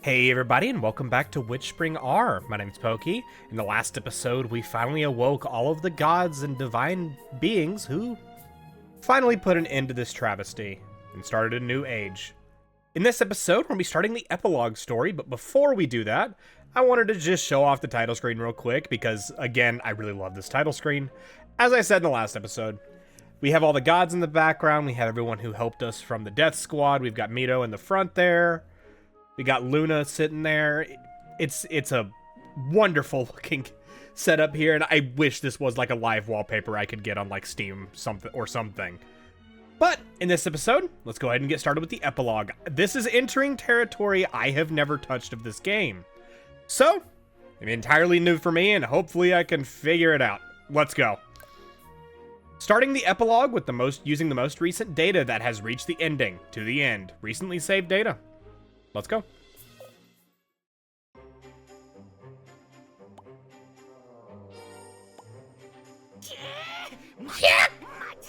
Hey everybody, and welcome back to Witchspring R. My name's Pokey. In the last episode, we finally awoke all of the gods and divine beings who finally put an end to this travesty and started a new age. In this episode, we'll be starting the epilogue story, but before we do that, I wanted to just show off the title screen real quick because, again, I really love this title screen. As I said in the last episode, we have all the gods in the background, we have everyone who helped us from the Death Squad, we've got Mito in the front there. We got Luna sitting there. It's a wonderful looking setup here, and I wish this was like a live wallpaper I could get on like Steam something. But in this episode, let's go ahead and get started with the epilogue. This is entering territory I have never touched of this game. So, it's entirely new for me, and hopefully I can figure it out. Let's go. Starting the epilogue with using the most recent data that has reached the ending to the end. Recently saved data. Let's go.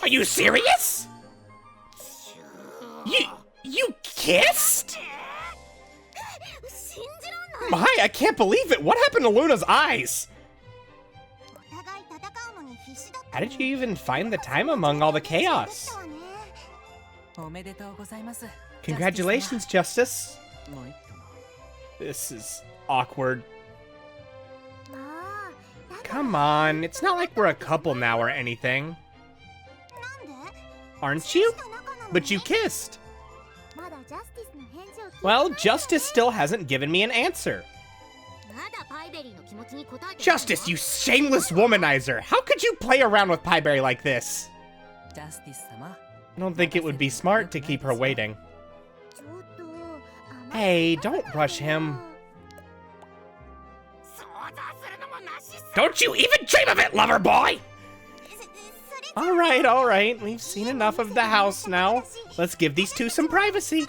Are you serious? You kissed? My, I can't believe it. What happened to Luna's eyes? How did you even find the time among all the chaos? Congratulations, Justice. This is awkward. Come on, it's not like we're a couple now or anything. Aren't you? But you kissed. Well, Justice still hasn't given me an answer. Justice, you shameless womanizer! How could you play around with Pieberry like this? I don't think it would be smart to keep her waiting. Hey, don't rush him. Don't you even dream of it, lover boy! Alright. We've seen enough of the house now. Let's give these two some privacy.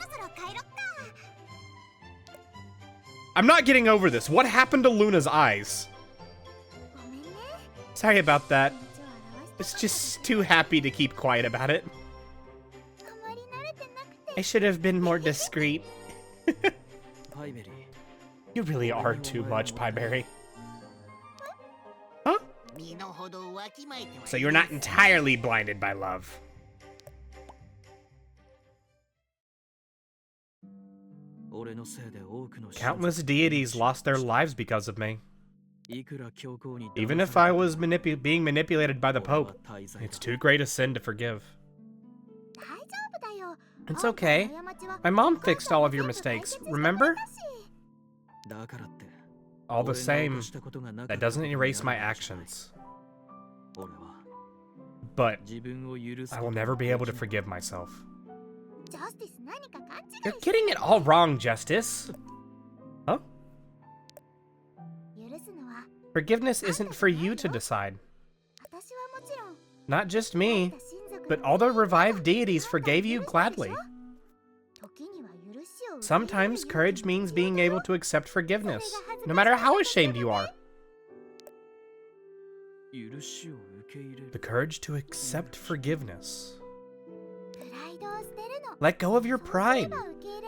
I'm not getting over this. What happened to Luna's eyes? Sorry about that. It's just too happy to keep quiet about it. I should have been more discreet. You really are too much, Pieberry. Huh? So you're not entirely blinded by love. Countless deities lost their lives because of me. Even if I was being manipulated by the Pope, it's too great a sin to forgive. It's okay. My mom fixed all of your mistakes, remember? All the same, that doesn't erase my actions. But I will never be able to forgive myself. You're getting it all wrong, Justice. Huh? Forgiveness isn't for you to decide. Not just me, but all the revived deities forgave you gladly. Sometimes courage means being able to accept forgiveness, no matter how ashamed you are. The courage to accept forgiveness. Let go of your pride,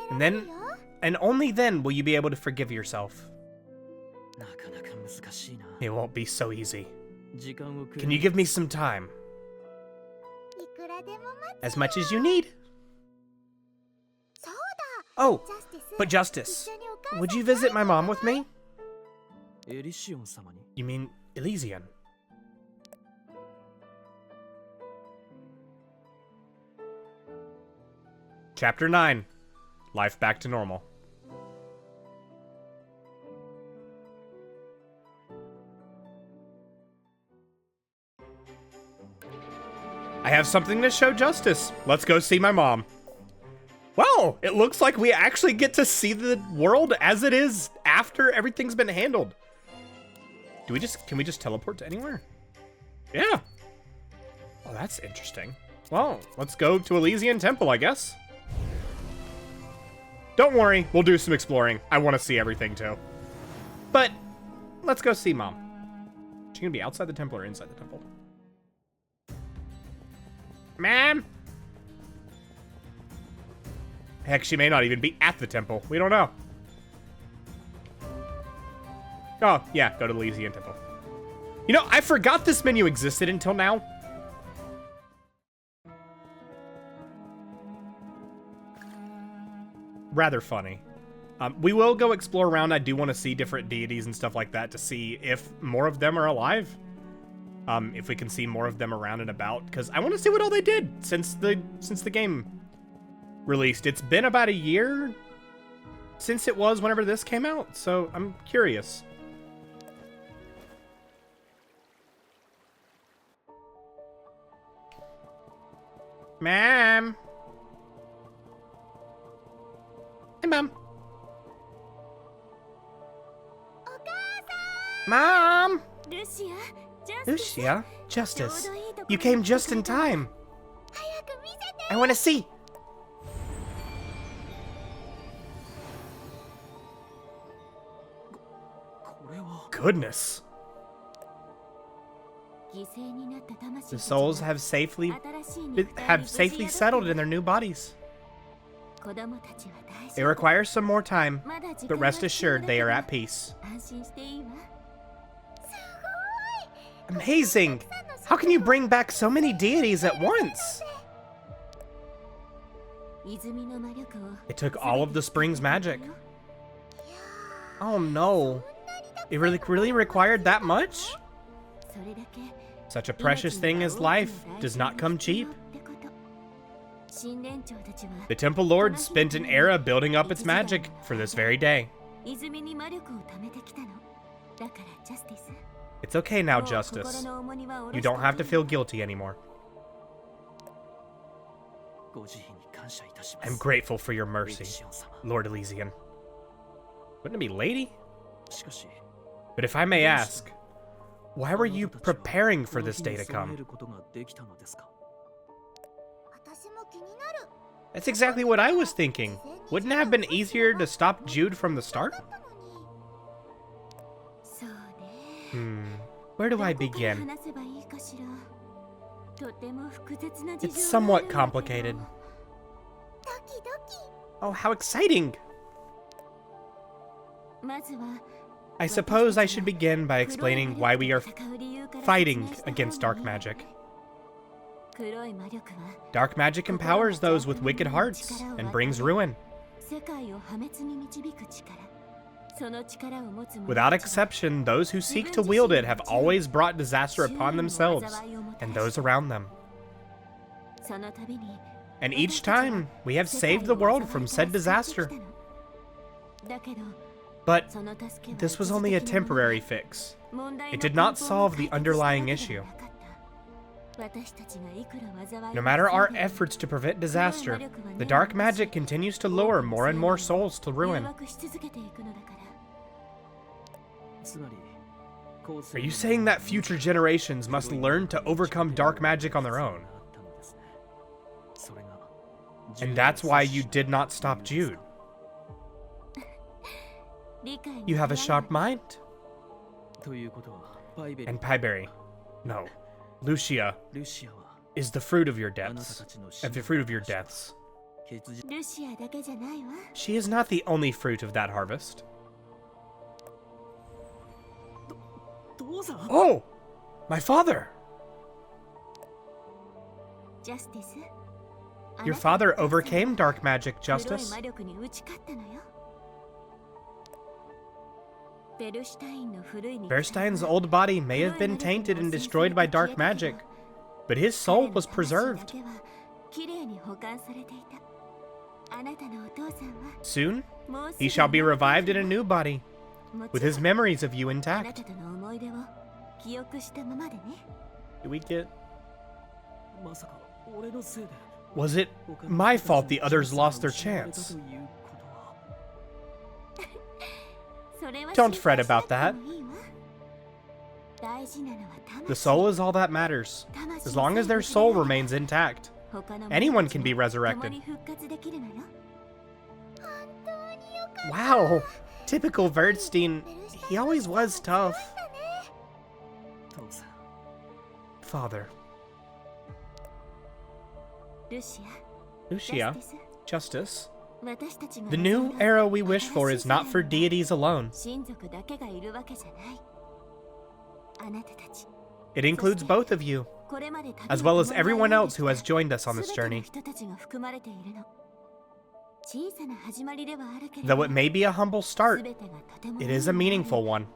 and only then will you be able to forgive yourself. It won't be so easy. Can you give me some time? As much as you need. Oh, but Justice, would you visit my mom with me? You mean Elysian? Chapter 9. Life back to normal. I have something to show Justice. Let's go see my mom. Well, it looks like we actually get to see the world as it is after everything's been handled. Can we just teleport to anywhere? Yeah. Oh, that's interesting. Well, let's go to Elysian Temple, I guess. Don't worry, we'll do some exploring. I want to see everything too. But let's go see Mom. Is she gonna be outside the temple or inside the temple? Ma'am? Heck, she may not even be at the temple. We don't know. Oh, yeah, go to the Elysian Temple. You know, I forgot this menu existed until now. Rather funny. We will go explore around. I do want to see different deities and stuff like that to see if more of them are alive. If we can see more of them around and about, because I want to see what all they did since the game released. It's been about a year since it was whenever this came out, so I'm curious. Ma'am. Hey, Mom. Mom! Lucia? Justice. You came just in time. I want to see. Goodness. The souls have safely settled in their new bodies. It requires some more time, but rest assured they are at peace. Amazing! How can you bring back so many deities at once? It took all of the spring's magic. Oh no. It really required that much? Such a precious thing as life does not come cheap. The Temple Lord spent an era building up its magic for this very day. It's okay now, Justice. You don't have to feel guilty anymore. I'm grateful for your mercy, Lord Elysian. Wouldn't it be Lady? But if I may ask, why were you preparing for this day to come? That's exactly what I was thinking. Wouldn't it have been easier to stop Jude from the start? Where do I begin? It's somewhat complicated. Oh, how exciting! I suppose I should begin by explaining why we are fighting against dark magic. Dark magic empowers those with wicked hearts and brings ruin. Without exception, those who seek to wield it have always brought disaster upon themselves and those around them. And each time, we have saved the world from said disaster. But this was only a temporary fix. It did not solve the underlying issue. No matter our efforts to prevent disaster, the dark magic continues to lure more and more souls to ruin. Are you saying that future generations must learn to overcome dark magic on their own? And that's why you did not stop Jude? You have a sharp mind? And Pieberry, no, Lucia is the fruit of your deaths. She is not the only fruit of that harvest. Oh! My father! Your father overcame dark magic, Justice. Verstein's old body may have been tainted and destroyed by dark magic, but his soul was preserved. Soon, he shall be revived in a new body, with his memories of you intact. Do we get... Was it my fault the others lost their chance? Don't fret about that. The soul is all that matters. As long as their soul remains intact, anyone can be resurrected. Wow, typical Verdstein. He always was tough. Father. Lucia, Justice, The new era we wish for is not for deities alone. It includes both of you, as well as everyone else who has joined us on this journey. Though it may be a humble start, it is a meaningful one.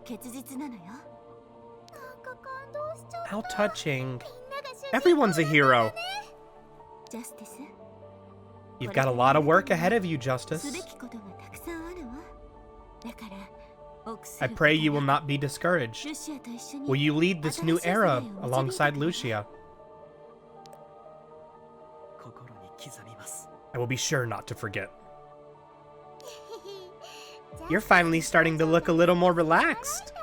How touching. Everyone's a hero. You've got a lot of work ahead of you, Justice. I pray you will not be discouraged. Will you lead this new era alongside Lucia? I will be sure not to forget. You're finally starting to look a little more relaxed.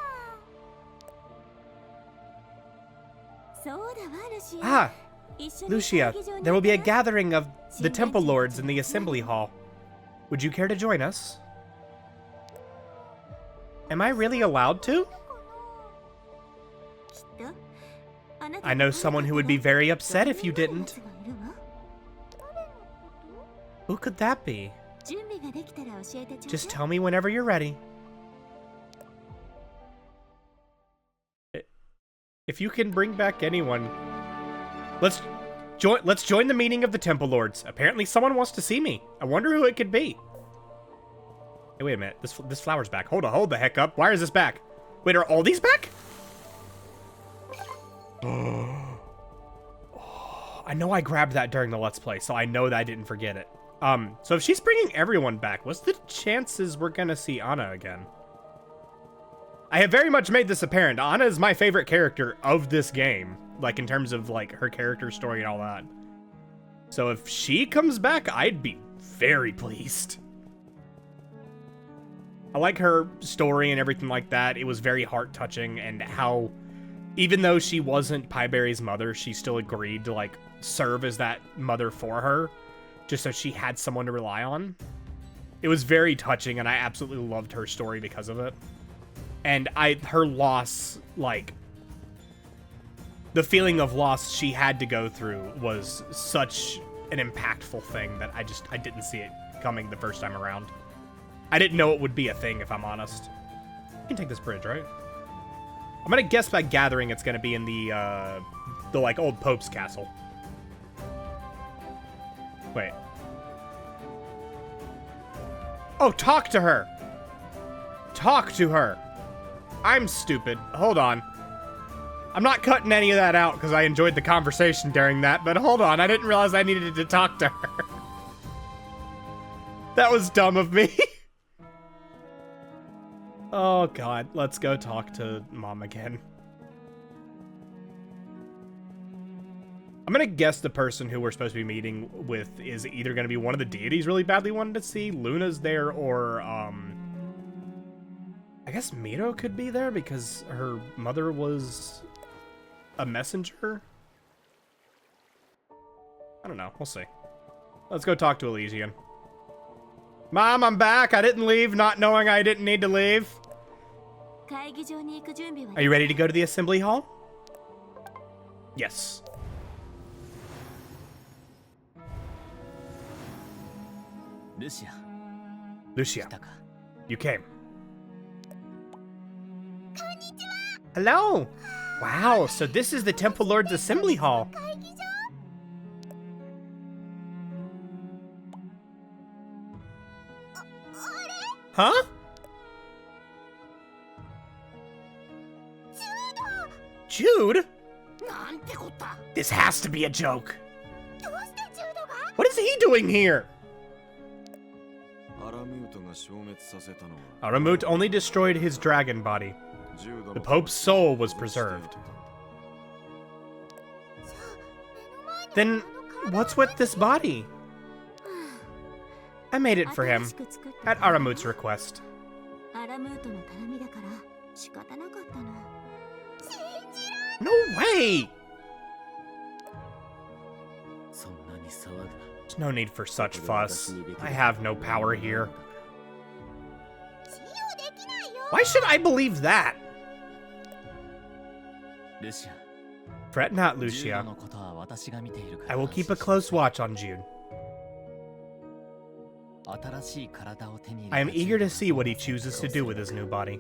Ah, Lucia, there will be a gathering of the Temple Lords in the Assembly Hall. Would you care to join us? Am I really allowed to? I know someone who would be very upset if you didn't. Who could that be? Just tell me whenever you're ready. If you can bring back anyone, let's join the meeting of the Temple Lords. Apparently someone wants to see me. I wonder who it could be. Hey, wait a minute. This flower's back. Hold the heck up. Why is this back? Wait, are all these back? I know I grabbed that during the Let's Play, so I know that I didn't forget it. So if she's bringing everyone back, what's the chances we're gonna see Anna again? I have very much made this apparent. Anna is my favorite character of this game. Like, in terms of, like, her character story and all that. So if she comes back, I'd be very pleased. I like her story and everything like that. It was very heart-touching, and how, even though she wasn't Pieberry's mother, she still agreed to, like, serve as that mother for her, just so she had someone to rely on. It was very touching, and I absolutely loved her story because of it. And her loss, like, the feeling of loss she had to go through was such an impactful thing that I didn't see it coming the first time around. I didn't know it would be a thing, if I'm honest. You can take this bridge, right? I'm gonna guess by gathering it's gonna be in the like, old Pope's castle. Wait. Oh, talk to her! Talk to her! I'm stupid. Hold on. I'm not cutting any of that out because I enjoyed the conversation during that, but hold on, I didn't realize I needed to talk to her. That was dumb of me. Oh god, let's go talk to Mom again. I'm gonna guess the person who we're supposed to be meeting with is either gonna be one of the deities really badly wanted to see, Luna's there, or, I guess Miro could be there because her mother was a messenger? I don't know. We'll see. Let's go talk to Elysian. Mom, I'm back. I didn't leave not knowing I didn't need to leave. Are you ready to go to the assembly hall? Yes. Lucia, you came. Hello! Wow, so this is the Temple Lord's Assembly Hall. Huh? Jude? This has to be a joke. What is he doing here? Aramut only destroyed his dragon body. The Pope's soul was preserved. Then, what's with this body? I made it for him, at Aramut's request. No way! There's no need for such fuss. I have no power here. Why should I believe that? Fret not, Lucia. I will keep a close watch on Jude. I am eager to see what he chooses to do with his new body.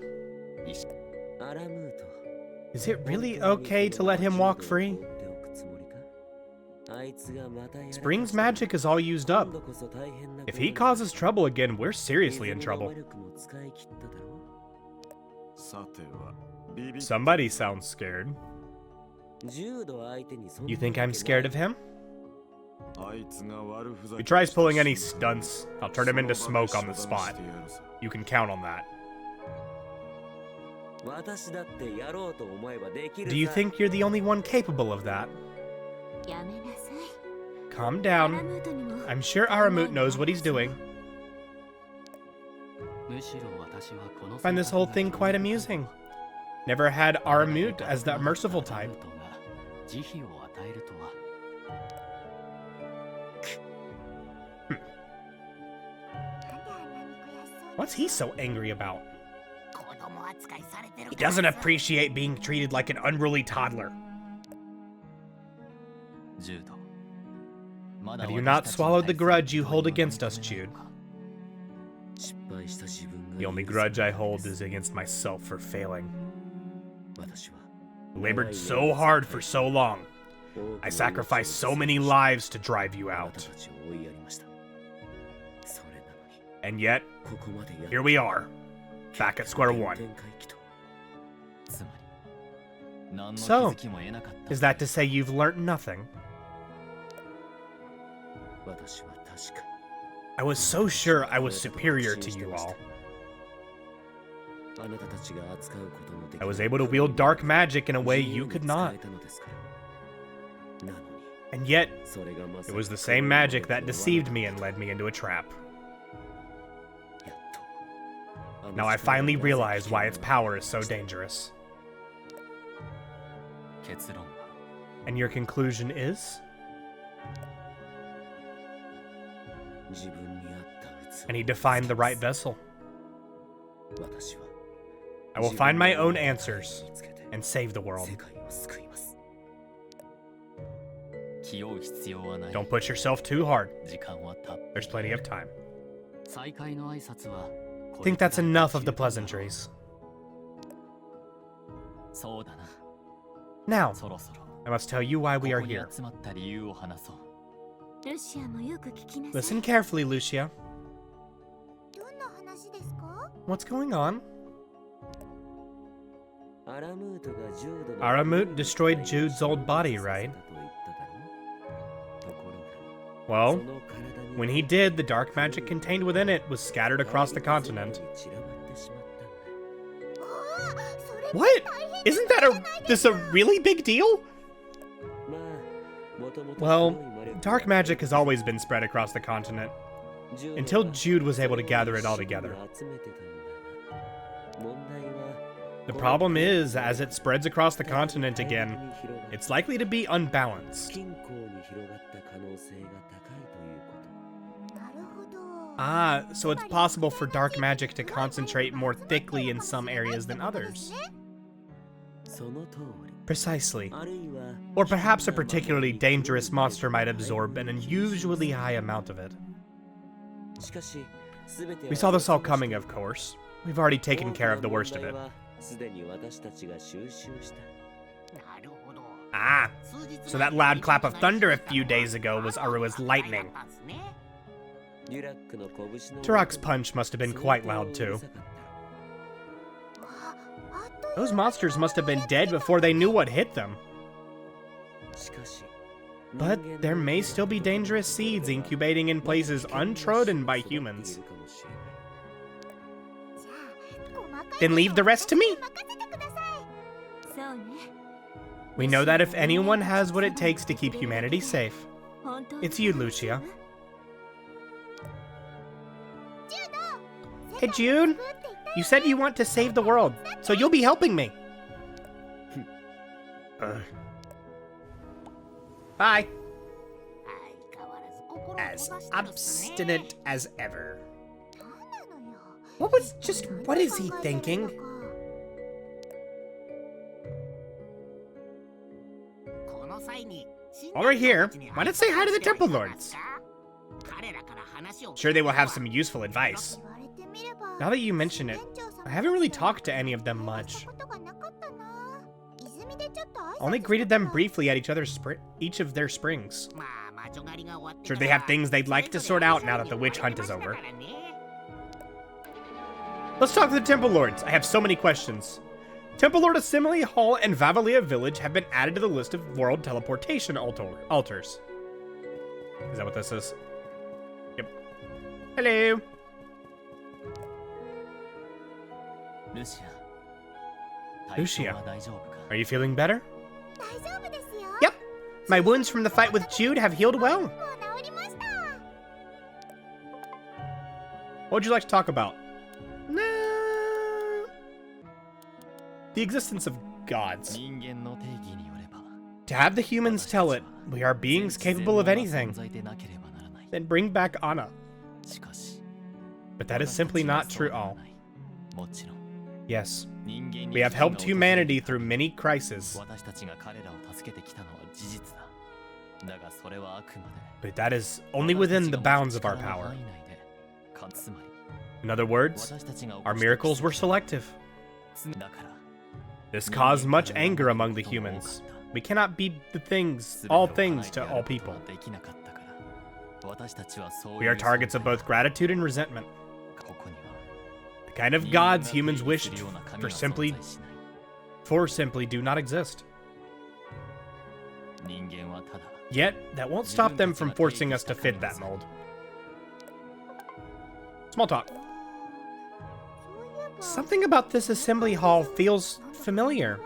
Is it really okay to let him walk free? Spring's magic is all used up. If he causes trouble again, we're seriously in trouble. Somebody sounds scared. You think I'm scared of him? If he tries pulling any stunts, I'll turn him into smoke on the spot. You can count on that. Do you think you're the only one capable of that? Calm down. I'm sure Aramut knows what he's doing. I find this whole thing quite amusing. Never had Aramut as that merciful type. What's he so angry about? He doesn't appreciate being treated like an unruly toddler. Have you not swallowed the grudge you hold against us, Jude? The only grudge I hold is against myself for failing. I labored so hard for so long. I sacrificed so many lives to drive you out. And yet, here we are, back at square one. So, is that to say you've learnt nothing? I was so sure I was superior to you all. I was able to wield dark magic in a way you could not. And yet, it was the same magic that deceived me and led me into a trap. Now I finally realize why its power is so dangerous. And your conclusion is? And he defined the right vessel. I will find my own answers and save the world. Don't push yourself too hard. There's plenty of time. I think that's enough of the pleasantries. Now, I must tell you why we are here. Listen carefully, Lucia. What's going on? Aramut destroyed Jude's old body, right? Well, when he did, the dark magic contained within it was scattered across the continent. What? Isn't this a really big deal? Well, dark magic has always been spread across the continent, until Jude was able to gather it all together. The problem is, as it spreads across the continent again, it's likely to be unbalanced. Ah, so it's possible for dark magic to concentrate more thickly in some areas than others. Precisely. Or perhaps a particularly dangerous monster might absorb an unusually high amount of it. We saw this all coming, of course. We've already taken care of the worst of it. Ah, so that loud clap of thunder a few days ago was Arua's lightning. Turok's punch must have been quite loud too. Those monsters must have been dead before they knew what hit them. But there may still be dangerous seeds incubating in places untrodden by humans. Then leave the rest to me. We know that if anyone has what it takes to keep humanity safe, it's you, Lucia. Hey, Jude. You said you want to save the world, so you'll be helping me. Bye. As obstinate as ever. What is he thinking? While we're here, why not say hi to the Temple Lords? Sure, they will have some useful advice. Now that you mention it, I haven't really talked to any of them much. Only greeted them briefly at each of their springs. Sure, they have things they'd like to sort out now that the witch hunt is over. Let's talk to the Temple Lords. I have so many questions. Temple Lord Assembly Hall and Vavalia Village have been added to the list of world teleportation altars. Is that what this is? Yep. Hello. Lucia, are you feeling better? Yep. My wounds from the fight with Jude have healed well. What would you like to talk about? The existence of gods. To have the humans tell it, we are beings capable of anything. Then bring back Anna. But that is simply not true all. Yes, we have helped humanity through many crises. But that is only within the bounds of our power. In other words, our miracles were selective. This caused much anger among the humans. We cannot be all things to all people. We are targets of both gratitude and resentment. The kind of gods humans wished for simply do not exist. Yet, that won't stop them from forcing us to fit that mold. Small talk. Something about this assembly hall feels familiar.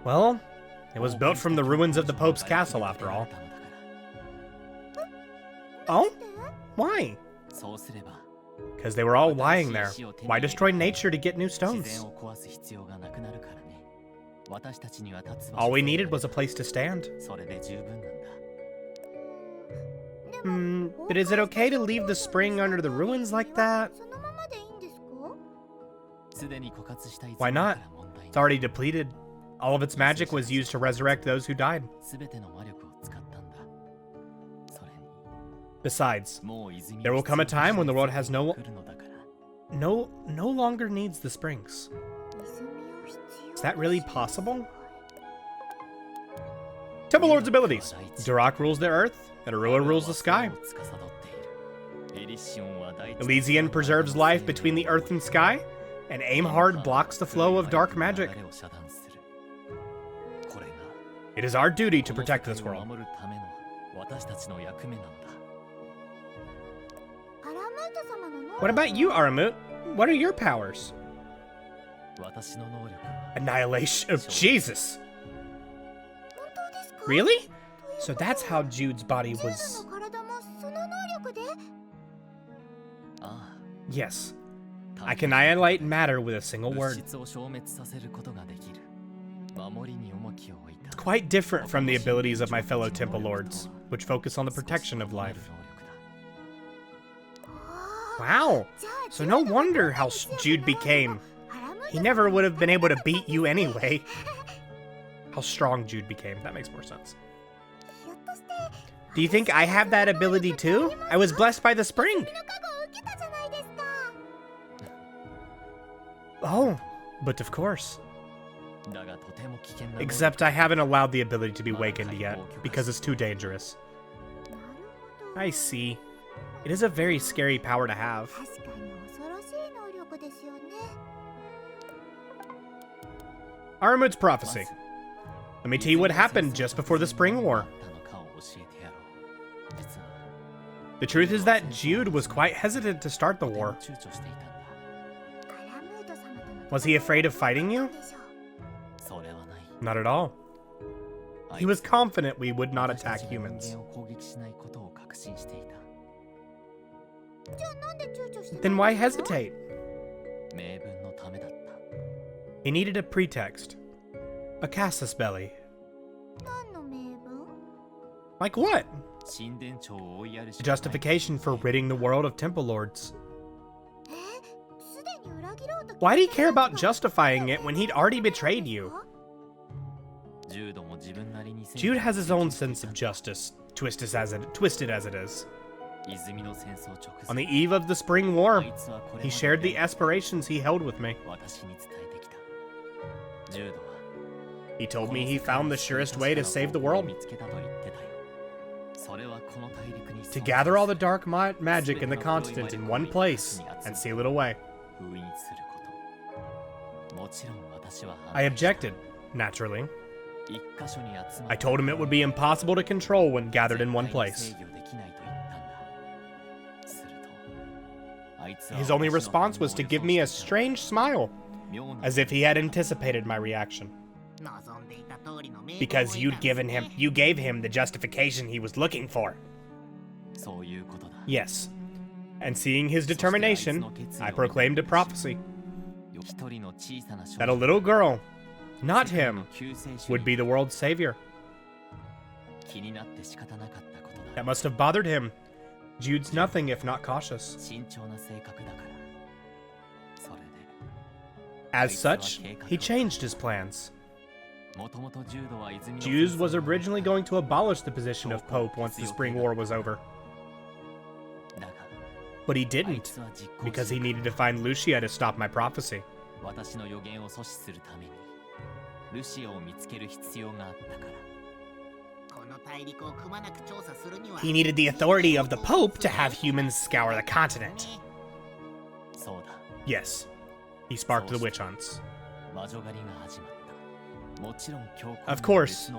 Well, it was built from the ruins of the Pope's castle, after all. Oh? Why? Because they were all lying there. Why destroy nature to get new stones? All we needed was a place to stand. But is it okay to leave the spring under the ruins like that? Why not? It's already depleted. All of its magic was used to resurrect those who died. Besides, there will come a time when the world has no longer needs the springs. Is that really possible? Temple Lord's abilities. Durak rules the earth, and Arua rules the sky. Elysian preserves life between the earth and sky, and Aimhard blocks the flow of dark magic. It is our duty to protect this world. What about you, Aramut? What are your powers? Annihilation of Jesus! Really? So that's how Jude's body was... Yes. I can annihilate matter with a single word. It's quite different from the abilities of my fellow Temple Lords, which focus on the protection of life. Wow, so no wonder how Jude became. He never would have been able to beat you anyway. How strong Jude became, that makes more sense. Do you think I have that ability too? I was blessed by the spring. Oh, but of course. Except I haven't allowed the ability to be wakened yet, because it's too dangerous. I see. It is a very scary power to have. Aramut's prophecy. Let me tell you what happened just before the Spring War. The truth is that Jude was quite hesitant to start the war. Was he afraid of fighting you? Not at all. He was confident we would not attack humans. Then why hesitate? He needed a pretext. A casus belli. Like what? A justification for ridding the world of Temple Lords. Why did he care about justifying it when he'd already betrayed you? Jude has his own sense of justice, twisted as it is. On the eve of the Spring War, he shared the aspirations he held with me. He told me he found the surest way to save the world. To gather all the dark magic in the continent in one place and seal it away. I objected, naturally. I told him it would be impossible to control when gathered in one place. His only response was to give me a strange smile, as if he had anticipated my reaction. Because you gave him the justification he was looking for. Yes. And seeing his determination, I proclaimed a prophecy. That a little girl, not him, would be the world's savior. That must have bothered him. Jude's nothing if not cautious. As such, he changed his plans. Jude was originally going to abolish the position of Pope once the Spring War was over. But he didn't, because he needed to find Lucia to stop my prophecy. He needed the authority of the Pope to have humans scour the continent. Yes, he sparked the witch hunts. Of course,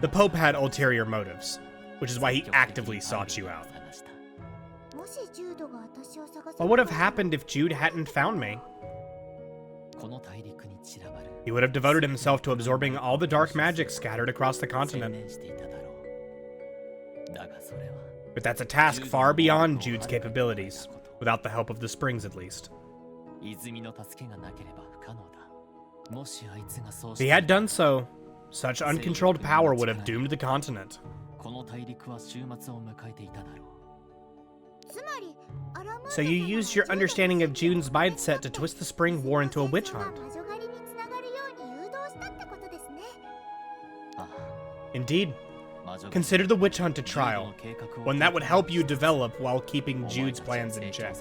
the Pope had ulterior motives, which is why he actively sought you out. What would have happened if Jude hadn't found me? He would have devoted himself to absorbing all the dark magic scattered across the continent. But that's a task far beyond Jude's capabilities, without the help of the springs at least. If he had done so, such uncontrolled power would have doomed the continent. So you used your understanding of Jude's mindset to twist the Spring War into a witch hunt. Indeed. Consider the witch hunt a trial, one that would help you develop while keeping Jude's plans in check.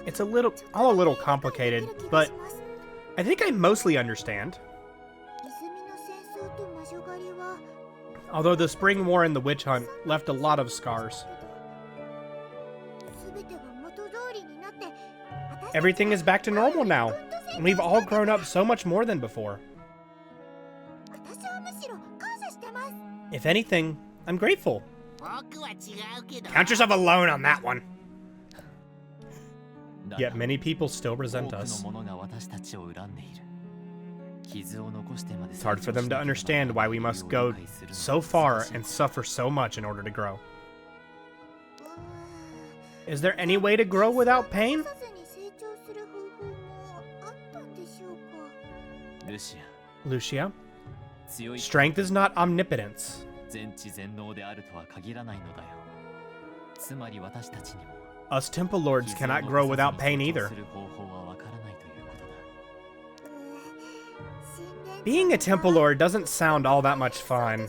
It's all a little complicated, but I think I mostly understand. Although the Spring War and the witch hunt left a lot of scars. Everything is back to normal now, and we've all grown up so much more than before. If anything, I'm grateful. Count yourself alone on that one. Yet many people still resent us. It's hard for them to understand why we must go so far and suffer so much in order to grow. Is there any way to grow without pain? Lucia, strength is not omnipotence. Us Temple Lords cannot grow without pain either. Being a Temple Lord doesn't sound all that much fun.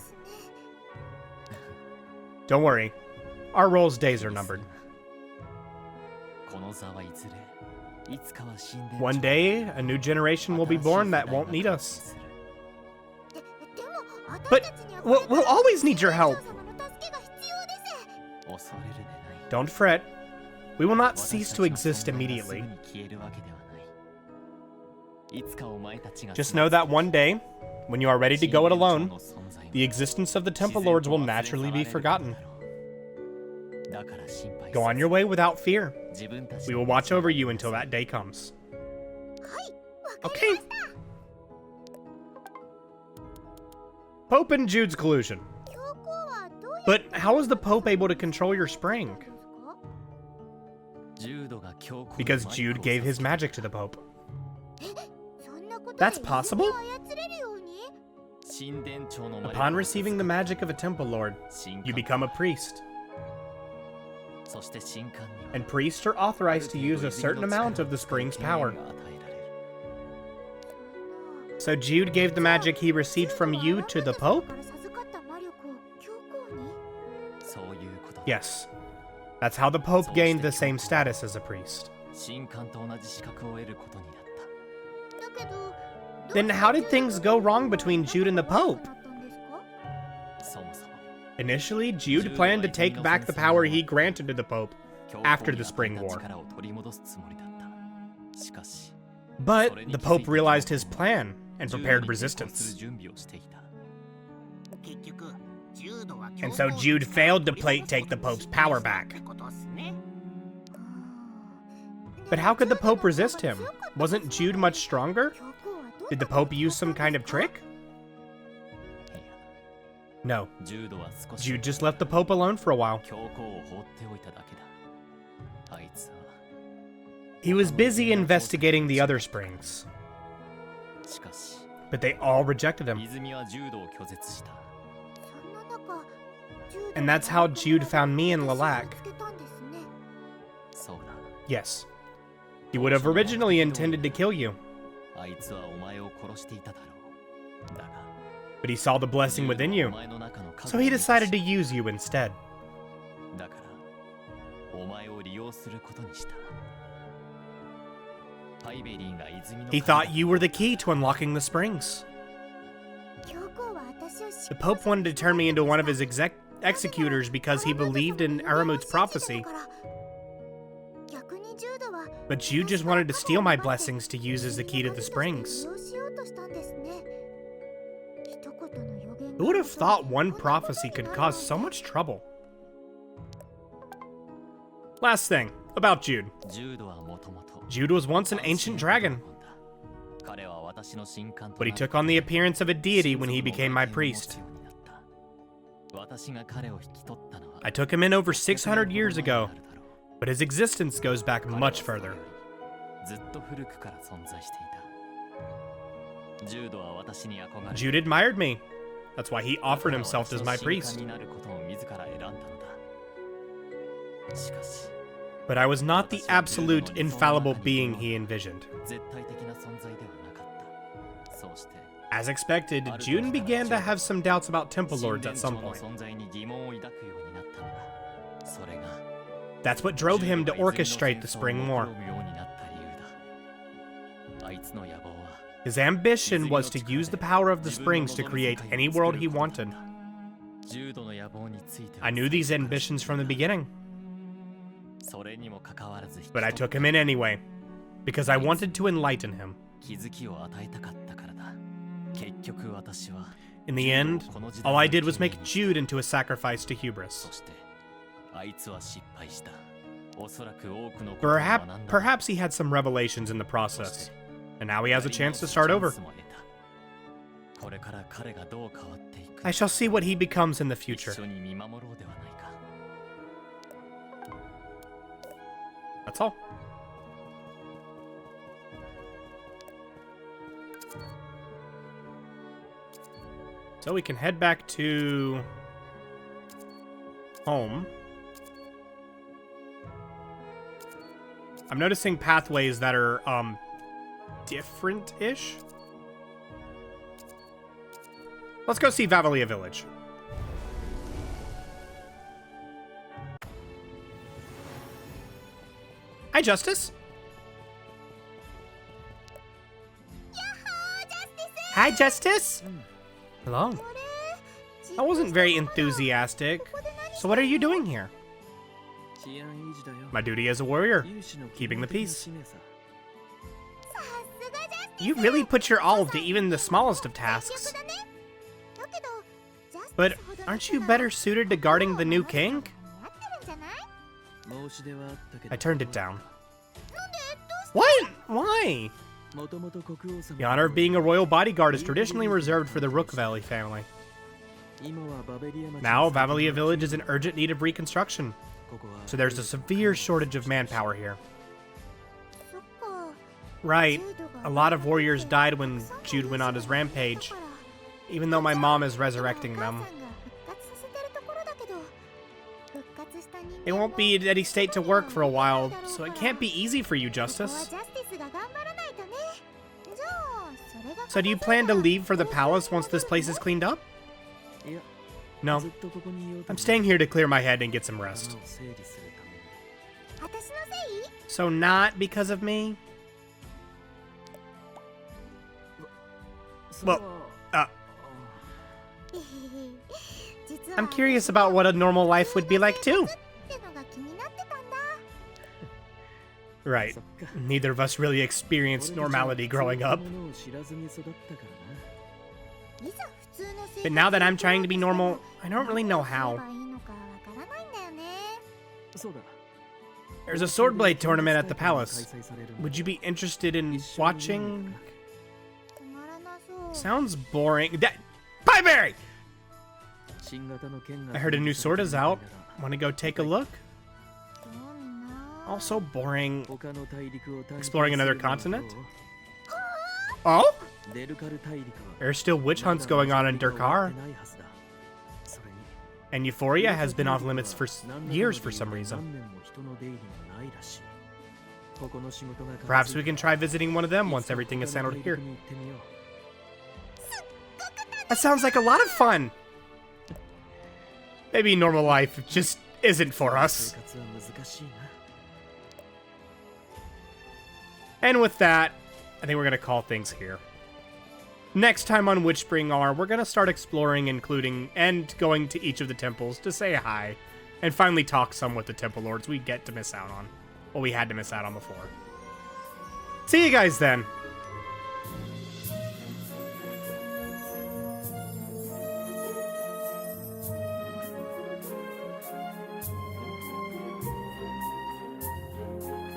Don't worry, our role's days are numbered. One day, a new generation will be born that won't need us. But we'll always need your help. Don't fret. We will not cease to exist immediately. Just know that one day, when you are ready to go it alone, the existence of the Temple Lords will naturally be forgotten. Go on your way without fear. We will watch over you until that day comes. Okay. Pope and Jude's collusion. But how was the Pope able to control your spring? Because Jude gave his magic to the Pope. That's possible? Upon receiving the magic of a Temple Lord, you become a priest. And priests are authorized to use a certain amount of the spring's power. So Jude gave the magic he received from you to the Pope? Yes. That's how the Pope gained the same status as a priest. Then how did things go wrong between Jude and the Pope? Initially, Jude planned to take back the power he granted to the Pope after the Spring War. But the Pope realized his plan and prepared resistance. And so Jude failed to take the Pope's power back. But how could the Pope resist him? Wasn't Jude much stronger? Did the Pope use some kind of trick? No. Jude just left the Pope alone for a while. He was busy investigating the other springs. But they all rejected him. And that's how Jude found me in Lilac. Yes. He would have originally intended to kill you. But he saw the blessing within you, so he decided to use you instead. He thought you were the key to unlocking the springs. The Pope wanted to turn me into one of his executors because he believed in Aramut's prophecy. But Jude just wanted to steal my blessings to use as the key to the springs. Who would have thought one prophecy could cause so much trouble? Last thing, about Jude. Jude was once an ancient dragon. But he took on the appearance of a deity when he became my priest. I took him in over 600 years ago, but his existence goes back much further. Jude admired me. That's why he offered himself as my priest. But I was not the absolute, infallible being he envisioned. As expected, Jude began to have some doubts about Temple Lords at some point. That's what drove him to orchestrate the Spring War. His ambition was to use the power of the springs to create any world he wanted. I knew these ambitions from the beginning. But I took him in anyway, because I wanted to enlighten him. In the end, all I did was make Jude into a sacrifice to hubris. Perhaps he had some revelations in the process, and now he has a chance to start over. I shall see what he becomes in the future. That's all. So we can head back to home. I'm noticing pathways that are different-ish. Let's go see Vavalia Village. Hi, Justice. Hi, Justice. Hello. I wasn't very enthusiastic. So what are you doing here? My duty as a warrior, keeping the peace. You really put your all to even the smallest of tasks. But aren't you better suited to guarding the new king? I turned it down. What? Why? The honor of being a royal bodyguard is traditionally reserved for the Rook Valley family. Now, Vavalia Village is in urgent need of reconstruction, so there's a severe shortage of manpower here. Right, a lot of warriors died when Jude went on his rampage, even though my mom is resurrecting them. They won't be in any state to work for a while, so it can't be easy for you, Justice. So do you plan to leave for the palace once this place is cleaned up? No. I'm staying here to clear my head and get some rest. So not because of me? Well, I'm curious about what a normal life would be like too. Right. Neither of us really experienced normality growing up. But now that I'm trying to be normal, I don't really know how. There's a swordblade tournament at the palace. Would you be interested in watching? Sounds boring. Pieberry! I heard a new sword is out. Want to go take a look? Also boring. Exploring another continent? Oh? There's still witch hunts going on in Durkar. And Euphoria has been off limits for years for some reason. Perhaps we can try visiting one of them once everything is settled here. That sounds like a lot of fun. Maybe normal life just isn't for us. And with that, I think we're going to call things here. Next time on Witchspring R, we're going to start exploring, including, and going to each of the temples to say hi, and finally talk some with the temple lords we get to miss out on. Well, we had to miss out on before. See you guys then!